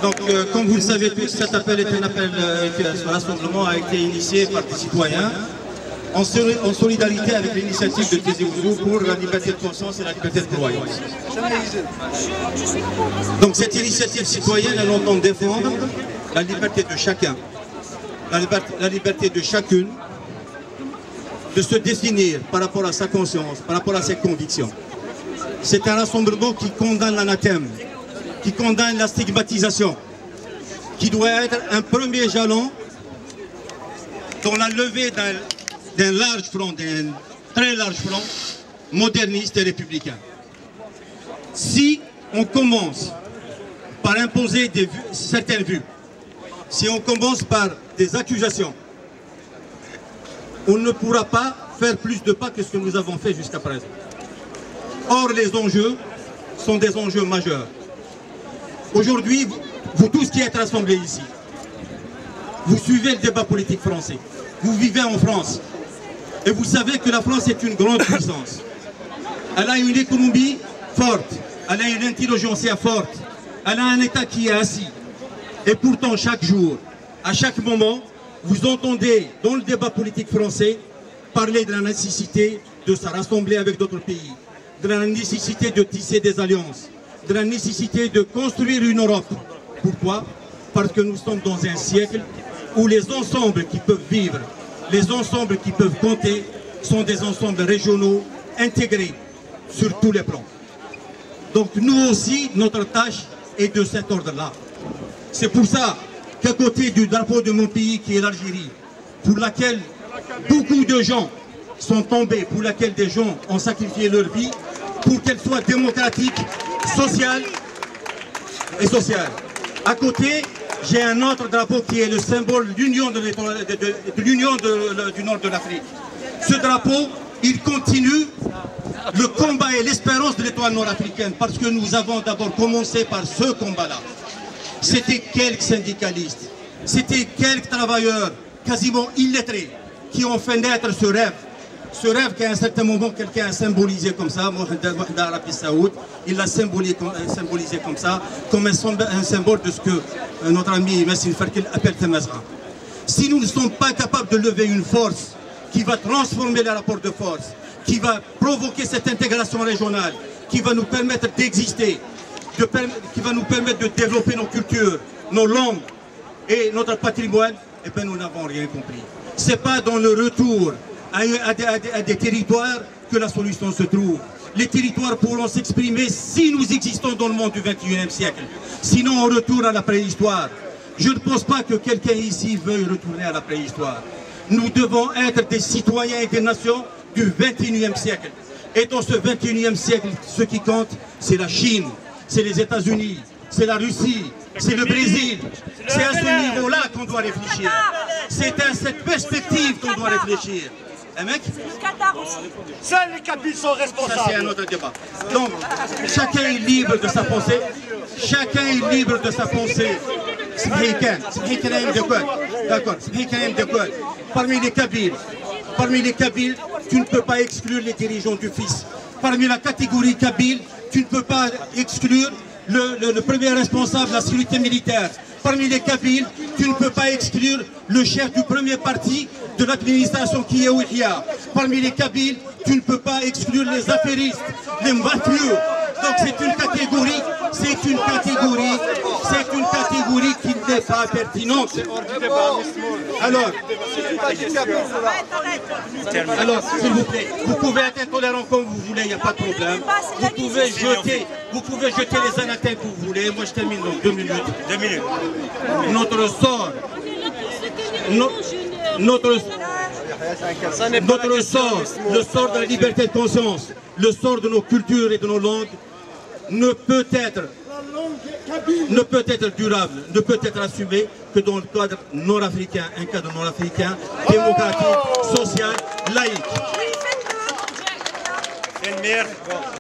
Donc, comme vous le savez tous, cet appel est un appel, ce rassemblement a été initié par des citoyens en solidarité avec l'initiative de Tizi Ouzou pour la liberté de conscience et la liberté de croyance. Donc cette initiative citoyenne, elle entend défendre la liberté de chacun, la liberté de chacune de se définir par rapport à sa conscience, par rapport à ses convictions. C'est un rassemblement qui condamne l'anathème, qui condamne la stigmatisation, qui doit être un premier jalon dans la levée d'un large front, d'un très large front, moderniste et républicain. Si on commence par imposer certaines vues, si on commence par des accusations, on ne pourra pas faire plus de pas que ce que nous avons fait jusqu'à présent. Or, les enjeux sont des enjeux majeurs. Aujourd'hui, vous tous qui êtes rassemblés ici, vous suivez le débat politique français. Vous vivez en France. Et vous savez que la France est une grande puissance. Elle a une économie forte. Elle a une intelligentsia forte. Elle a un État qui est assis. Et pourtant, chaque jour, à chaque moment, vous entendez dans le débat politique français parler de la nécessité de se rassembler avec d'autres pays, de la nécessité de tisser des alliances, de la nécessité de construire une Europe. Pourquoi? Parce que nous sommes dans un siècle où les ensembles qui peuvent vivre, les ensembles qui peuvent compter, sont des ensembles régionaux intégrés sur tous les plans. Donc nous aussi, notre tâche est de cet ordre-là. C'est pour ça qu'à côté du drapeau de mon pays qui est l'Algérie, pour laquelle beaucoup de gens sont tombés, pour laquelle des gens ont sacrifié leur vie, pour qu'elle soit démocratique, sociale et sociale. À côté, j'ai un autre drapeau qui est le symbole de l'union du nord de l'Afrique. Ce drapeau, il continue le combat et l'espérance de l'étoile nord-africaine, parce que nous avons d'abord commencé par ce combat-là. C'était quelques syndicalistes, c'était quelques travailleurs quasiment illettrés qui ont fait naître ce rêve. Ce rêve qu'à un certain moment quelqu'un a symbolisé comme ça, Mohamed Arabi Saoud, il l'a symbolisé comme ça, comme un symbole de ce que notre ami Massine Farkil appelle Temazra. Si nous ne sommes pas capables de lever une force qui va transformer les rapports de force, qui va provoquer cette intégration régionale, qui va nous permettre d'exister, qui va nous permettre de développer nos cultures, nos langues et notre patrimoine, eh bien nous n'avons rien compris. Ce n'est pas dans le retour à des territoires que la solution se trouve. Les territoires pourront s'exprimer si nous existons dans le monde du XXIe siècle. Sinon on retourne à la préhistoire. Je ne pense pas que quelqu'un ici veuille retourner à la préhistoire. Nous devons être des citoyens et des nations du XXIe siècle. Et dans ce XXIe siècle, ce qui compte, c'est la Chine, c'est les États-Unis, c'est la Russie, c'est le Brésil. C'est à ce niveau-là qu'on doit réfléchir. C'est à cette perspective qu'on doit réfléchir. Un mec, seuls les Kabyles sont responsables. Ça c'est un autre débat. Donc, chacun est libre de sa pensée. Chacun est libre de sa pensée. D'accord. Parmi les Kabyles, tu ne peux pas exclure les dirigeants du fils. Parmi la catégorie Kabyle, tu ne peux pas exclure le premier responsable de la sécurité militaire. Parmi les Kabyles, tu ne peux pas exclure le chef du premier parti de l'administration qui est Ouihia. Parmi les Kabyles, tu ne peux pas exclure les affairistes, les mafieux. Donc c'est une catégorie qui n'est pas pertinente. Alors, s'il vous plaît, vous pouvez être intolérant comme vous voulez, il n'y a pas de problème. Vous pouvez jeter les anathèmes que vous voulez. Moi je termine dans 2 minutes. 2 minutes. Notre sort, le sort de la liberté de conscience, le sort de nos cultures et de nos langues ne peut être durable, ne peut être assumé que dans le cadre nord-africain, un cadre nord-africain, démocratique, social, laïque.